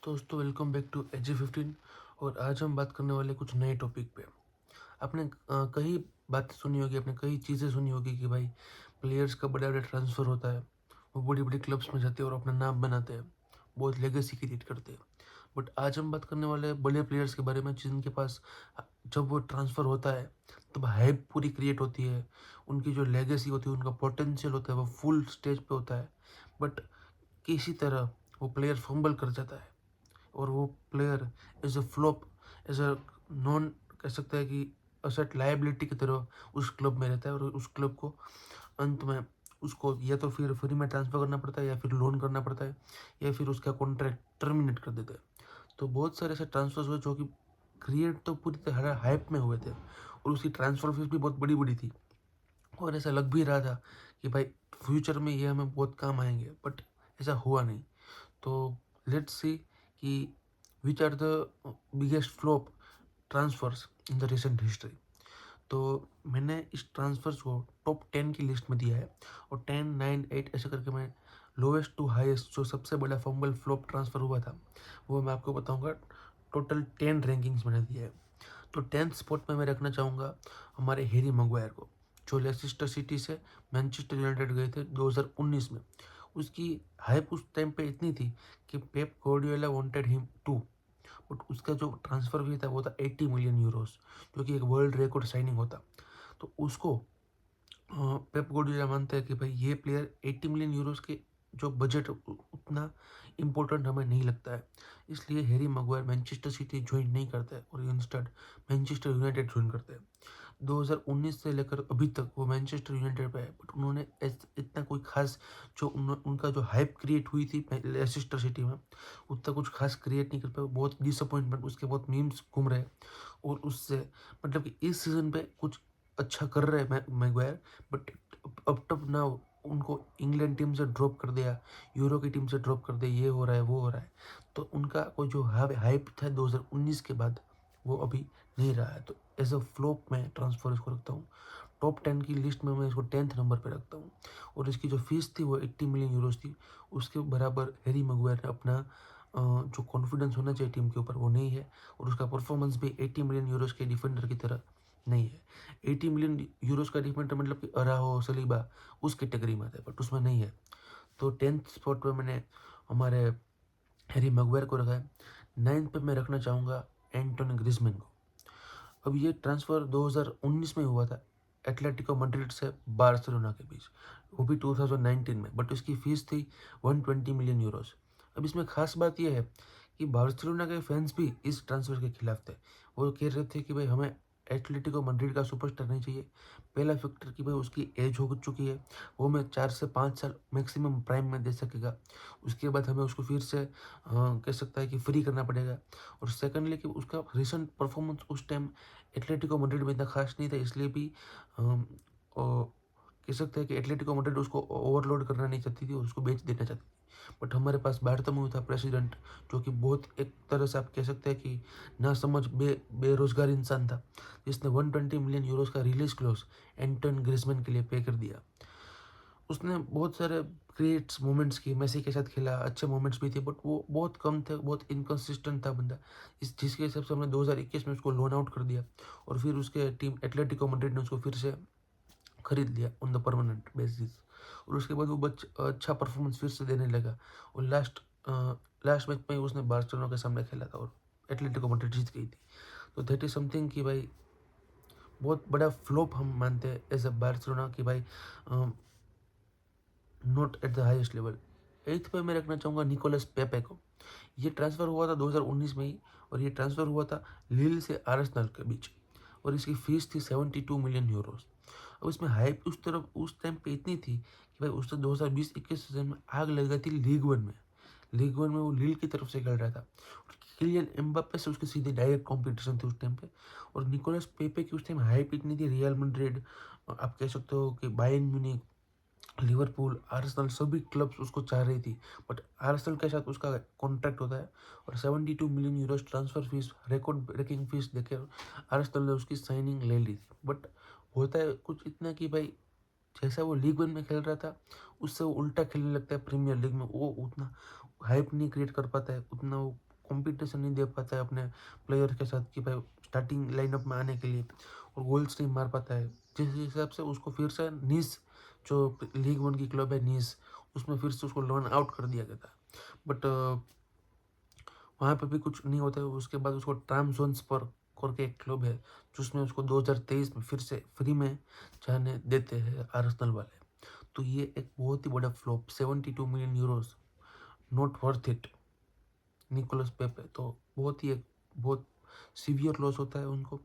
दोस्तों welcome back to AG15। और आज हम बात करने वाले कुछ नए टॉपिक पे। आपने कई बातें सुनी होगी, आपने कई चीज़ें सुनी होगी कि भाई प्लेयर्स का बड़ा बड़ा ट्रांसफ़र होता है, वो बड़ी बड़ी क्लब्स में जाते हैं और अपना नाम बनाते हैं, बहुत लेगेसी क्रिएट करते हैं। बट आज हम बात करने वाले हैं बड़े प्लेयर्स के बारे में जिनके पास जब वो ट्रांसफ़र होता है तब हाइप पूरी क्रिएट होती है, उनकी जो लेगेसी होती है, उनका पोटेंशियल होता है वो फुल स्टेज पे होता है। बट किसी तरह वो प्लेयर फंबल कर जाता है और वो player as a flop, as a non, कह सकते हैं कि असेट लायबिलिटी की तरह उस क्लब में रहता है और उस क्लब को अंत में उसको या तो फिर फ्री में ट्रांसफ़र करना पड़ता है या फिर लोन करना पड़ता है या फिर उसका कॉन्ट्रैक्ट टर्मिनेट कर देते हैं। तो बहुत सारे ऐसे ट्रांसफर्स हुए जो कि क्रिएट तो पूरी तरह हाइप में हुए थे और उसकी ट्रांसफ़र फीस भी बहुत बड़ी बड़ी थी और ऐसा लग भी रहा था कि भाई फ्यूचर में ये हमें बहुत काम आएंगे, बट ऐसा हुआ नहीं। तो लेट्स सी कि which are the biggest flop transfers in the recent history. तो मैंने इस ट्रांसफर्स को टॉप 10 की लिस्ट में दिया है और 10, 9, 8 ऐसे करके मैं लोवेस्ट टू हाईएस्ट जो सबसे बड़ा फंबल फ्लॉप ट्रांसफ़र हुआ था वो मैं आपको बताऊंगा। टोटल 10 रैंकिंग्स मैंने दिया है। तो 10th स्पॉट पे मैं रखना चाहूँगा हमारे हैरी मैग्वायर को, जो लेस्टर सिटी से मैनचेस्टर यूनाइटेड गए थे 2019 में। उसकी हाइप उस टाइम पे इतनी थी कि Pep Guardiola wanted him to, but उसका जो ट्रांसफ़र भी था वो था 80 मिलियन यूरोस, जो कि एक वर्ल्ड रिकॉर्ड साइनिंग होता। तो उसको पेप गार्डियोला मानते हैं कि भाई ये प्लेयर 80 मिलियन यूरोस के जो बजट उतना इम्पोर्टेंट हमें नहीं लगता है, इसलिए Harry Maguire Manchester city join नहीं करते हैं और इंस्टेड मैनचेस्टर यूनाइटेड ज्वाइन करते हैं। 2019 से लेकर अभी तक वो मैनचेस्टर यूनाइटेड पे है, बट उन्होंने इतना कोई खास जो उनका जो हाइप क्रिएट हुई थी लेस्टर सिटी में उतना कुछ खास क्रिएट नहीं कर पाए। बहुत डिसअपॉइंटमेंट, उसके बहुत मीम्स घूम रहे हैं और उससे मतलब कि इस सीज़न पे कुछ अच्छा कर रहे हैं मैग्वायर, बट अब तब ना उनको इंग्लैंड टीम से ड्रॉप कर दिया, यूरो की टीम से ड्रॉप कर दिया, ये हो रहा है वो हो रहा है। तो उनका कोई जो हाइप था 2019 के बाद वो अभी नहीं रहा है। तो एज अ फ्लॉप मैं ट्रांसफर इसको रखता हूँ। टॉप 10 की लिस्ट में मैं इसको 10th नंबर पे रखता हूँ और इसकी जो फीस थी वो 80 मिलियन यूरोस थी। उसके बराबर हैरी मैग्वायर ने अपना जो कॉन्फिडेंस होना चाहिए टीम के ऊपर वो नहीं है और उसका परफॉर्मेंस भी 80 मिलियन यूरोस के डिफेंडर की तरह नहीं है। 80 मिलियन यूरोस का डिफेंडर मतलब कि अराहो सलीबा उस कैटेगरी में आता है, बट उसमें नहीं है। तो 10th स्पॉट पर मैंने हमारे हैरी मैग्वायर को रखा है। 9th पे मैं रखना चाहूँगा एंटोनी ग्रिजमैन को। अब ये ट्रांसफ़र 2019 में हुआ था एटलेटिको मैड्रिड से बार्सिलोना के बीच, वो भी 2019 में, बट इसकी फ़ीस थी 120 मिलियन यूरोस। अब इसमें ख़ास बात यह है कि बार्सिलोना के फैंस भी इस ट्रांसफ़र के खिलाफ थे। वो कह रहे थे कि भाई हमें एटलेटिको मैड्रिड का सुपरस्टार नहीं चाहिए। पहला फैक्टर कि भाई उसकी एज हो चुकी है, वो हमें 4 से 5 साल मैक्सिमम प्राइम में दे सकेगा। उसके बाद हमें उसको फिर से कह सकता है कि फ्री करना पड़ेगा। और सेकंडली कि उसका रिसेंट परफॉर्मेंस उस टाइम एटलेटिको मैड्रिड में इतना खास नहीं था, इसलिए भी अम, कह सकते हैं कि एटलेटिको मैड्रिड उसको ओवरलोड करना नहीं चाहती थी और उसको बेच देना चाहती थी। बट हमारे पास बार्टोमेउ था प्रेसिडेंट, जो कि बहुत एक तरह से आप कह सकते हैं कि ना समझ बेरोजगार इंसान था, जिसने 120 मिलियन यूरोस का रिलीज क्लॉज एंटोन ग्रिजमैन के लिए पे कर दिया। उसने बहुत सारे ग्रेट्स मोमेंट्स किए, मेसी के साथ खेला, अच्छे मोमेंट्स भी थे, बट वो बहुत कम थे, बहुत इनकंसिस्टेंट था बंदा। इस जिसके हिसाब से हमने 2021 में उसको लोन आउट कर दिया और फिर उसके टीम एटलेटिको मैड्रिड ने उसको फिर से खरीद लिया ऑन द परमानेंट बेसिस। और उसके बाद वो अच्छा परफॉर्मेंस फिर से देने लगा और लास्ट मैच में ही उसने बार्सिलोना के सामने खेला था और एटलेटिको मैड्रिड जीत गई थी। तो दैट इज समथिंग कि भाई बहुत बड़ा फ्लॉप हम मानते हैं एज अ बार्सिलोना कि भाई not at the highest level. 8th पे मैं रखना चाहूँगा निकोलस पेपे को। ये ट्रांसफ़र हुआ था 2019 में ही और ये ट्रांसफ़र हुआ था लील से आर्सेनल के बीच और इसकी फ़ीस थी 72 मिलियन यूरोस। अब इसमें हाइप उस तरफ उस टाइम पे इतनी थी कि भाई उसने 2020-21 सीजन में आग लगाई थी लीग वन में वो लील की तरफ से खेल रहा था और किलियन एम्बाप्पे से उसकी सीधी डायरेक्ट कॉम्पिटिशन थी उस टाइम पे। और निकोलस पेपे की उस टाइम हाइप इतनी थी, रियल मैड्रिड, आप कह सकते हो कि बायर्न म्यूनिख, लिवरपूल, आर्सेनल सभी क्लब्स उसको चाह रही थी। बट आर्सेनल के साथ उसका कॉन्ट्रैक्ट होता है और 72 million euros transfer fees, record breaking fees देकर आर्सेनल ने उसकी साइनिंग ले ली थी। बट होता है कुछ इतना कि भाई जैसा वो लीग वन में खेल रहा था उससे वो उल्टा खेलने लगता है प्रीमियर लीग में, वो उतना हाइप नहीं क्रिएट कर पाता है, उतना वो कॉम्पिटिशन नहीं दे पाता है अपने प्लेयर के साथ कि भाई स्टार्टिंग लाइनअप में आने के लिए, और गोल्स नहीं मार पाता है, जिस हिसाब से उसको फिर से नीस, जो लीग वन की क्लब है नीस, उसमें फिर से उसको लोन आउट कर दिया गया था। बट वहाँ पे भी कुछ नहीं होता है। उसके बाद उसको ट्रामजोन्स पर करके एक क्लब है जिसमें उसको 2023 में फिर से फ्री में जाने देते हैं आर्सेनल वाले। तो ये एक बहुत ही बड़ा flop, 72 million euros, not worth it Nicolas Pepe. तो बहुत ही एक बहुत सीवियर लॉस होता है उनको,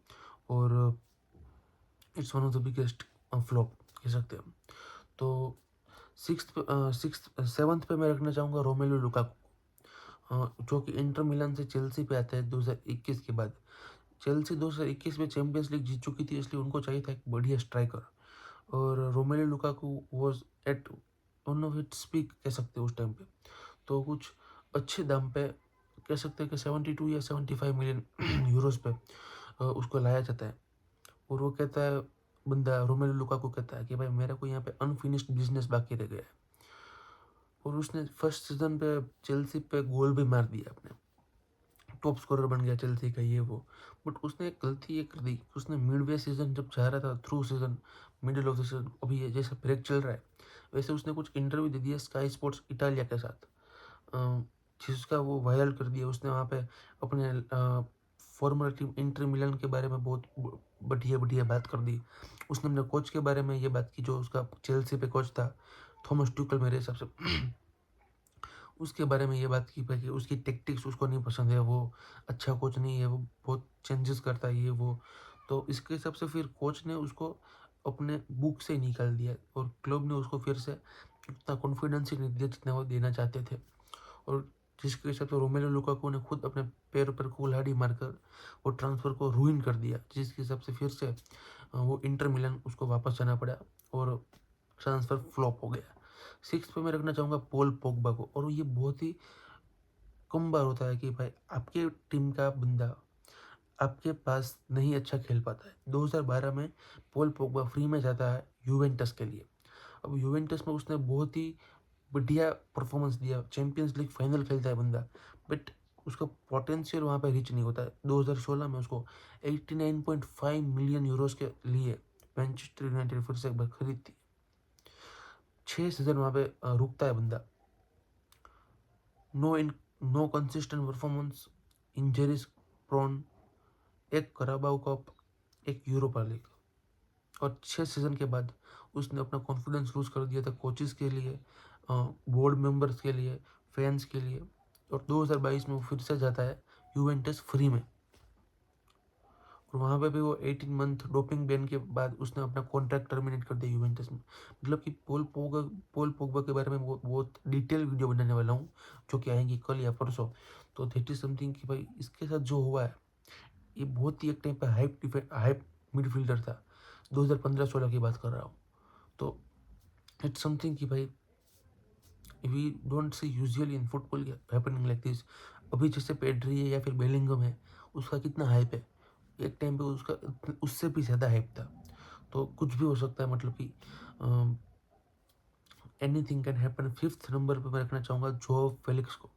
और it's one of the biggest flop कह सकते हैं हम। तो सिक्स्थ सेवन्थ पे मैं रखना चाहूँगा रोमेलू लुकाकू, जो कि इंटर मिलान से चेल्सी पे आते हैं 2021 के बाद। चेल्सी 2021 में चैंपियंस लीग जीत चुकी थी, इसलिए उनको चाहिए था एक बढ़िया स्ट्राइकर, और Romelu Lukaku was at one of its peak कह सकते हैं उस टाइम पे। तो कुछ अच्छे दाम पे कह सकते हैं कि 72 या 75 मिलियन यूरोस पे उसको लाया जाता है। और वो कहता है, बंदा रोमेलू लुकाकू कहता है कि भाई मेरा को यहाँ पे अनफिनिश्ड बिजनेस बाकी रह गया है। और उसने फर्स्ट सीजन पे चेल्सी पे गोल भी मार दिया, अपने टॉप स्कोरर बन गया चेल्सी का ये वो। बट उसने एक गलती ये कर दी, उसने मिडवे सीजन जब जा रहा था, through season, middle of the season, अभी ये जैसे ब्रेक चल रहा है, वैसे उसने कुछ इंटरव्यू दे दिया स्काई स्पोर्ट्स इटालिया के साथ, जिसका वो वायरल कर दिया। उसने वहाँ पे अपने फॉर्मर टीम इंटर मिलान के बारे में बहुत बढ़िया बढ़िया बात कर दी। उसने अपने कोच के बारे में ये बात की, जो उसका चेल्सी पे कोच था, थॉमस ट्यूकल मेरे हिसाब से उसके बारे में ये बात की कि उसकी टेक्टिक्स उसको नहीं पसंद है, वो अच्छा कोच नहीं है, वो बहुत चेंजेस करता है ये वो। तो इसके हिसाब से फिर कोच ने उसको अपने बुक से ही निकाल दिया, और क्लब ने उसको फिर से उतना कॉन्फिडेंस ही नहीं दिया जितना वो देना चाहते थे। और जिसके हिसाब से रोमेलो लुकाकू ने खुद अपने पैर पर कुल्हाड़ी मारकर वो ट्रांसफ़र को रूइन कर दिया, जिसके हिसाब से फिर से वो इंटर मिलन उसको वापस जाना पड़ा, और ट्रांसफ़र फ्लॉप हो गया। सिक्स पे मैं रखना चाहूँगा पॉल पोग्बा को, और ये बहुत ही कम बार होता है कि भाई आपके टीम का बंदा आपके पास नहीं अच्छा खेल पाता है। 2012 में पॉल पोग्बा फ्री में जाता है यूवेंटस के लिए। अब यूवेंटस में उसने बहुत ही बढ़िया परफॉर्मेंस दिया, चैंपियंस लीग फाइनल खेलता है बंदा, बट उसका पोटेंशियल वहाँ पे रीच नहीं होता है। 2016 में उसको 89.5 मिलियन यूरोस के लिए मैनचेस्टर यूनाइटेड फिर से एक बार खरीदती। 6 सीजन वहाँ पे रुकता है बंदा। No consistent performance, injuries prone, एक कराबाओ कप, एक यूरोपा लीग, और 6 सीजन के बाद उसने अपना कॉन्फिडेंस लूज कर दिया था कोचेस के लिए, बोर्ड मेंबर्स के लिए, फैंस के लिए। और 2022 में वो फिर से जाता है यूवेंटस फ्री में, और वहाँ पे भी वो 18 मंथ डोपिंग बैन के बाद उसने अपना कॉन्ट्रैक्ट टर्मिनेट कर दिया यूवेंटस में। मतलब कि पोल पोग्बा के बारे में बहुत बहुत डिटेल वीडियो बनाने वाला हूँ, जो कि आएंगी कल या परसों। तो दैट इज समथिंग कि भाई इसके साथ जो हुआ है, ये बहुत ही एक टाइम पे हाइप मिडफील्डर था, 2015-16 की बात कर रहा हूँ। तो इट्स समथिंग कि भाई we don't see usually in football happening like this. अभी जैसे पेड्री है या फिर बेलिंगम है, उसका कितना हाइप है, एक टाइम पे उसका उससे भी ज़्यादा हाइप था। तो कुछ भी हो सकता है, मतलब कि anything can happen. Fifth number पे मैं रखना चाहूँगा जोआ फेलिक्स को।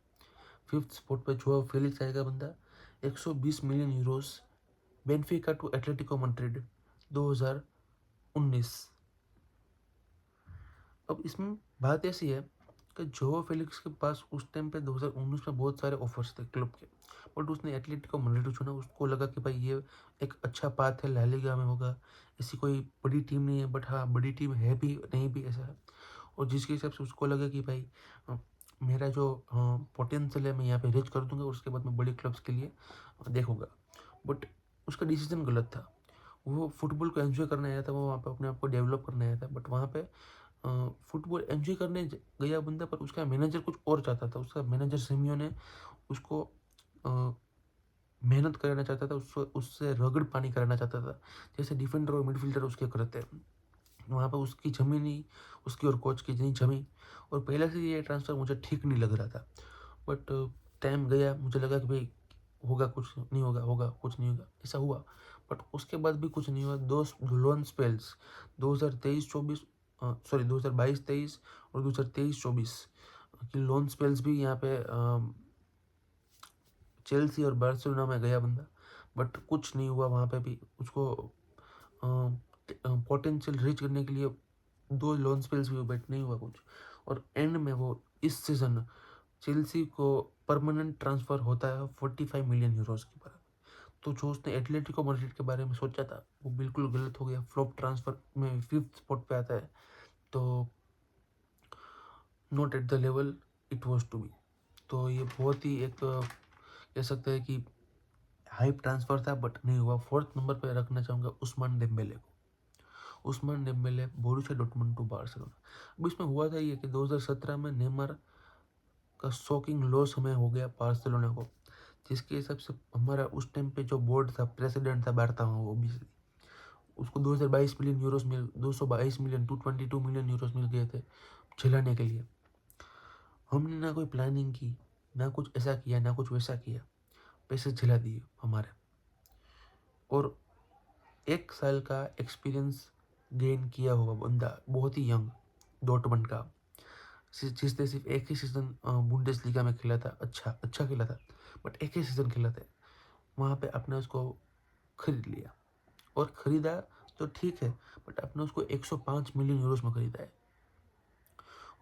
फिफ्थ स्पॉट पे जोआ फेलिक्स आएगा बंदा, 120 million euros, Benfica to Atletico Madrid 2019। अब इसमें बात ऐसी है कि जोआ फेलिक्स के पास उस टाइम पे 2019 में बहुत सारे ऑफर्स थे क्लब के, बट उसने एटलेटिको मैड्रिड चुना। उसको लगा कि भाई ये एक अच्छा पाथ है, ला लीगा में होगा, ऐसी कोई बड़ी टीम नहीं है, बट हाँ बड़ी टीम है भी नहीं भी ऐसा है। और जिसके हिसाब से उसको लगा कि भाई मेरा जो पोटेंशियल है मैं यहाँ पे रीच कर दूंगा, और उसके बाद मैं बड़े क्लब्स के लिए देखूंगा। बट उसका डिसीजन गलत था। वो फुटबॉल को एंजॉय करने आया था, वो वहाँ पे अपने आप को डेवलप करने आया था, बट वहाँ पे फुटबॉल एंजॉय करने गया बंदा, पर उसका मैनेजर कुछ और चाहता था। उसका मैनेजर सिमियो ने उसको मेहनत कराना चाहता था, उससे उससे रगड़ पानी कराना चाहता था, जैसे डिफेंडर और मिडफील्डर उसके करते हैं। वहाँ पर उसकी जमी नहीं, उसकी और कोच की नहीं जमी। और पहले से ये ट्रांसफ़र मुझे ठीक नहीं लग रहा था, बट टाइम गया, मुझे लगा कि भाई होगा कुछ नहीं होगा, होगा कुछ नहीं होगा, ऐसा हुआ। बट उसके बाद भी कुछ नहीं हुआ। दो लोन स्पेल्स 2023-24, सॉरी 2022-23 और 2023-24 की लोन स्पेल्स भी यहाँ पे चेल्सी और बार्सिलोना में गया बंदा, बट कुछ नहीं हुआ वहाँ पे भी। उसको पोटेंशियल रीच करने के लिए 2 लोन स्पेल्स भी हुए, बट नहीं हुआ कुछ। और एंड में वो इस सीज़न चेल्सी को परमानेंट ट्रांसफ़र होता है 45 मिलियन यूरोज़ की पर। तो जो उसने एटलेटिको मैड्रिड के बारे में सोचा था वो बिल्कुल गलत हो गया। फ्लॉप ट्रांसफ़र में 5th स्पॉट पे आता है, तो not at the level it was to be. तो ये बहुत ही एक कह सकते हैं कि हाइप ट्रांसफ़र था, बट नहीं हुआ। 4th नंबर पे रखना चाहूँगा उस्मान डेम्बेले को। Ousmane Dembele Borussia Dortmund to Barcelona. अब इसमें हुआ था ये कि 2017 में नेमार का शॉकिंग लॉस हमें हो गया बार्सिलोना को, जिसके हिसाब से हमारा उस टाइम पे जो बोर्ड था, प्रेसिडेंट था बारता वो भी, उसको 2022 मिलियन यूरोस मिल 222 मिलियन 222 मिलियन यूरोस मिल गए थे झेलाने के लिए। हमने ना कोई प्लानिंग की, ना कुछ ऐसा किया, ना कुछ वैसा किया, पैसे झेला दिए हमारे। और 1 साल का एक्सपीरियंस गेन किया हुआ बंदा, बहुत ही यंग, डॉर्टमंड का, जिसने सिर्फ एक ही सीज़न बुंडेसलीगा में खेला था, अच्छा खेला था, बट एक ही सीज़न खेला था। वहाँ पे आपने उसको खरीद लिया, और ख़रीदा तो ठीक है, बट आपने उसको 105 मिलियन यूरोस में ख़रीदा है।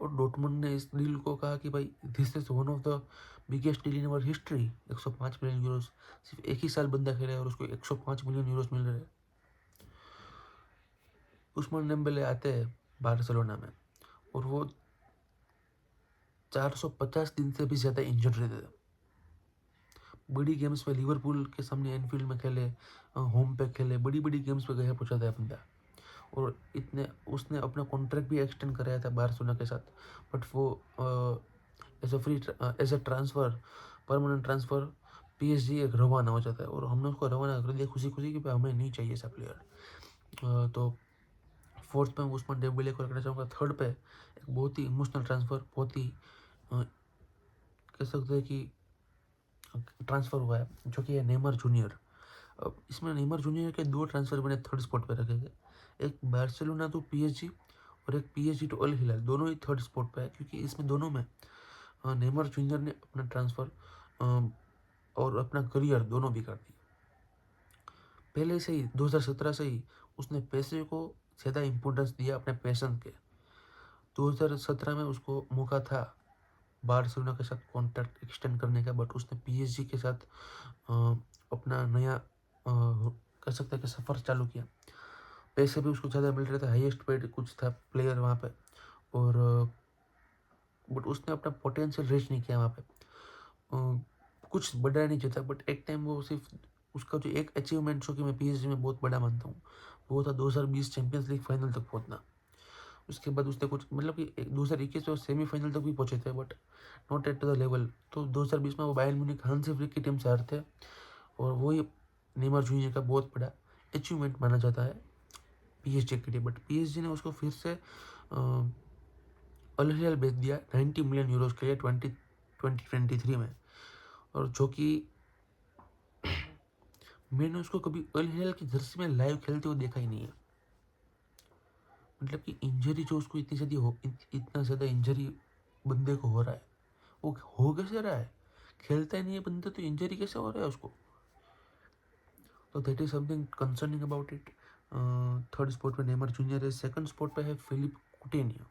और डॉर्टमुंड ने इस डील को कहा कि भाई this is one of the biggest deal in our history. 105 million Euros, सिर्फ एक ही साल बंदा खेला है और उसको 105 मिलियन यूरोस मिल रहे हैं। उस्मान डेम्बेले आते हैं बार्सिलोना में, और वो 450 दिन से भी ज़्यादा इंजर्ड रहते थे। बड़ी गेम्स में लिवरपूल के सामने एनफील्ड में खेले, होम पे खेले, बड़ी बड़ी गेम्स पे गया पहुंचा था बंदा। और इतने उसने अपना कॉन्ट्रैक्ट भी एक्सटेंड कराया था बार्सिलोना के साथ, बट वो as a transfer, permanent transfer, PSG एक रवाना हो जाता है, और हमने उसको रवाना कर दिया खुशी खुशी कि भाई हमें नहीं चाहिए ऐसा प्लेयर। तो 4th पे उस्मान डेम्बेले को रखना चाहूँगा। 3rd पे एक बहुत ही इमोशनल ट्रांसफ़र, बहुत ही कह सकते हैं कि ट्रांसफ़र हुआ है, जो कि है नेमार जूनियर। अब इसमें नेमार जूनियर के 2 ट्रांसफ़र मैंने 3rd स्पॉट पे रखे गए, एक बार्सिलोना टू पीएसजी और एक पीएसजी टू अल हिलाल, दोनों ही 3rd स्पॉट पे है, क्योंकि इसमें दोनों में नेमार जूनियर ने अपना ट्रांसफ़र और अपना करियर दोनों भी कर दिया। पहले से ही 2017 से ही उसने पैसे को ज़्यादा इम्पोर्टेंस दिया अपने पैशन के। 2017 में उसको मौका था बार्सिलोना के साथ कॉन्ट्रैक्ट एक्सटेंड करने का, बट उसने पीएसजी के साथ अपना नया कह सकते हैं कि सफ़र चालू किया। पैसे भी उसको ज़्यादा मिल रहे थे, हाईएस्ट पेड कुछ था प्लेयर वहाँ पे, और बट उसने अपना पोटेंशियल रीच नहीं किया वहाँ पे। कुछ बड़ा नहीं चाहता, बट एक टाइम वो सिर्फ उसका जो एक अचीवमेंट जो कि मैं पीएसजी में बहुत बड़ा मानता हूँ, वो था 2020 चैंपियंस लीग फाइनल तक पहुँचना। उसके बाद उसने कुछ मतलब कि 2021 में सेमीफाइनल तक भी पहुँचे थे, but not at the level. तो 2020 में वो बायर्न म्यूनिख हांसी फ्लिक की टीम से हारते, और वही नेमार जूनियर का बहुत बड़ा अचीवमेंट माना जाता है पीएसजी के लिए। बट पीएसजी ने उसको फिर से अल हिलाल बेच दिया 90 मिलियन यूरोस के लिए 2023 में। और जो कि मैंने उसको कभी अल हिलाल की जर्सी में लाइव खेलते हुए देखा ही नहीं है। मतलब कि इंजरी जो उसको इतनी ज़्यादा इतना ज़्यादा इंजरी बंदे को हो रहा है, वो हो कैसे रहा है? खेलता ही नहीं है बंदा, तो इंजरी कैसे हो रहा है उसको? तो that is something concerning about it. 3rd spot पे नेमार जूनियर है। 2nd स्पॉट पे है Philippe Coutinho,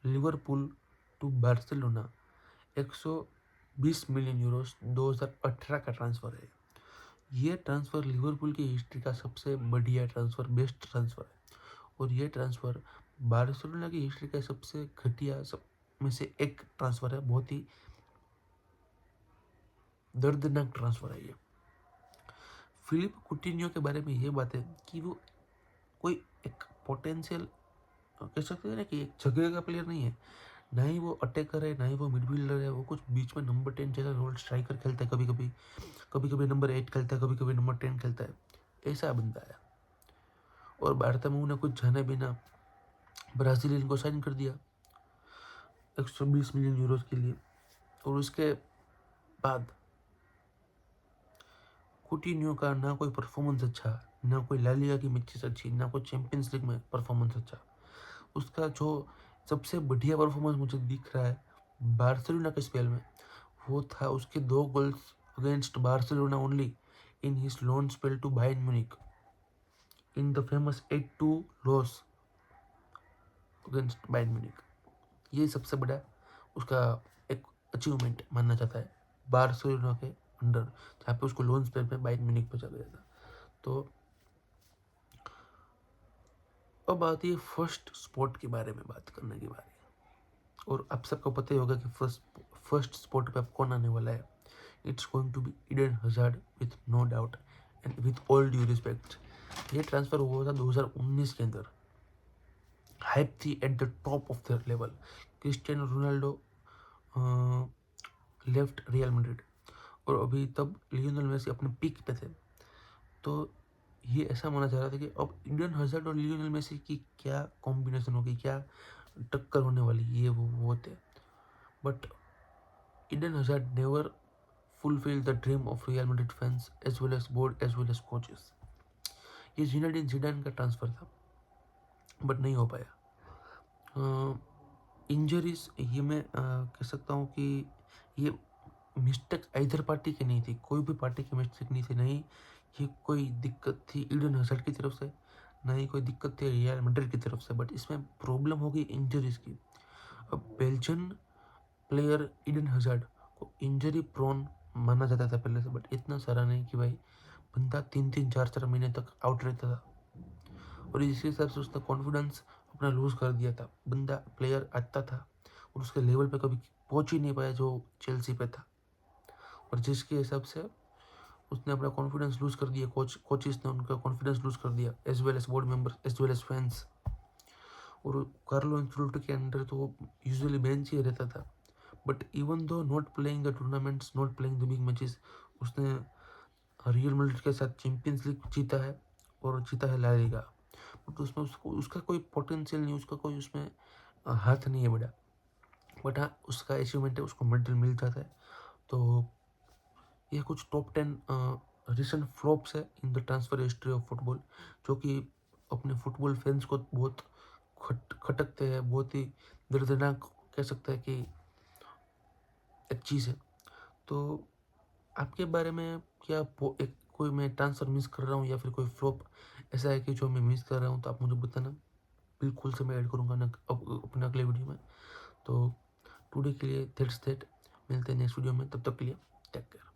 Liverpool to Barcelona, 120 million euros 2018 का ट्रांसफ़र है। ये ट्रांसफ़र लिवरपूल की हिस्ट्री का सबसे बढ़िया ट्रांसफ़र, बेस्ट ट्रांसफ़र है। और ये ट्रांसफ़र बार्सिलोना की हिस्ट्री का सबसे घटिया सब में से एक ट्रांसफ़र है। बहुत ही दर्दनाक ट्रांसफ़र है ये। फिलिप कुटिन्हो के बारे में ये बात है कि वो कोई एक पोटेंशियल कह सकते हैं ना कि एक जगह का प्लेयर नहीं है, ना ही वो अटैकर है, ना ही वो मिडफील्डर है। वो कुछ बीच में नंबर 10 जैसा रोल, स्ट्राइकर खेलता है कभी कभी, कभी कभी नंबर 8 खेलता है, कभी कभी नंबर 10 खेलता है, ऐसा बंदा है। और बार्तोमेउ ने कुछ जाने बिना ब्राज़ीलियन को साइन कर दिया 120 मिलियन यूरोस के लिए। और उसके बाद कुटिन्हो का ना कोई परफॉर्मेंस अच्छा, ना कोई ला लीगा की मैचेस अच्छी, ना कोई चैंपियंस लीग में परफॉर्मेंस अच्छा। उसका जो सबसे बढ़िया परफॉर्मेंस मुझे दिख रहा है बार्सिलोना के स्पेल में, वो था उसके 2 goals against Barcelona only in his loan spell to Bayern Munich in the famous 8-2 loss against Bayern Munich. ये सबसे बड़ा उसका एक अचीवमेंट मानना चाहता है बार्सिलोना के अंडर, जहाँ पे उसको लोन स्पेल में बायर्न म्यूनिख भेजा गया था। तो अब आती है फर्स्ट स्पॉट के बारे में बात करने की बारी। और आप सबको पता ही होगा कि फर्स्ट स्पॉट पे अब कौन आने वाला है। It's going to be Eden Hazard with no doubt and with all due respect. ये ट्रांसफर हुआ था 2019 के अंदर, हाइप थी at the top of the level. Cristiano Ronaldo left Real Madrid और अभी तब लियोनेल मेसी अपने पीक पे थे। तो ये ऐसा माना जा रहा था कि अब इंडियन हजार्ड और लियोनेल मेसी की क्या कॉम्बिनेशन होगी, क्या टक्कर होने वाली, ये वो थे। But Eden Hazard never fulfilled the dream of Real Madrid fans as well as board as well as coaches. ये जिनेडिन जिडान का ट्रांसफ़र था बट नहीं हो पाया। इंजरीज ये मैं कह सकता हूँ कि ये मिस्टेक इधर पार्टी की नहीं थी, कोई भी पार्टी की मिस्टेक नहीं थी। नहीं ये कोई दिक्कत थी ईडन हजार्ड की तरफ से, ना ही कोई दिक्कत थी रियल मैड्रिड की तरफ से, बट इसमें प्रॉब्लम होगी इंजरीज की। अब बेल्जियन प्लेयर ईडन हजार्ड को इंजरी प्रोन माना जाता था पहले से, बट इतना सारा नहीं कि भाई बंदा 3-3 4-4 महीने तक आउट रहता था। और इसी हिसाब से उसने कॉन्फिडेंस अपना लूज़ कर दिया था। बंदा प्लेयर आता था और उसके लेवल पे कभी पहुंच ही नहीं पाया जो चेल्सी पे था, और जिसके हिसाब से उसने अपना कॉन्फिडेंस लूज़ कर दिया, कोचेस ने उनका कॉन्फिडेंस लूज़ कर दिया, as well as board members as well as fans. और कार्लो एंचेलोटी के अंडर तो वो यूजुअली बेंच ही रहता था, but even though not playing the tournaments, not playing the big matches, उसने रियल मैड्रिड के साथ चैंपियंस लीग जीता है और जीता है ला लीगा। बट उसमें उसको उसका कोई पोटेंशियल नहीं, उसका कोई उसमें हाथ नहीं है बड़ा। बट हाँ उसका अचीवमेंट है, उसको मेडल मिल जाता है। तो ये कुछ टॉप 10 रिसेंट फ्लॉप्स है in the transfer history of football, जो कि अपने फुटबॉल फैंस को बहुत खटकते हैं, बहुत ही दर्दनाक कह सकते हैं कि एक चीज़ है। तो आपके बारे में क्या एक कोई मैं ट्रांसफ़र मिस कर रहा हूँ या फिर कोई फ्लॉप ऐसा है कि जो मैं मिस कर रहा हूँ, तो आप मुझे बताना, बिल्कुल से मैं ऐड करूँगा ना अपने अगले वीडियो में। तो टुडे के लिए दैट्स दैट, मिलते हैं नेक्स्ट वीडियो में, तब तक के लिए टेक केयर।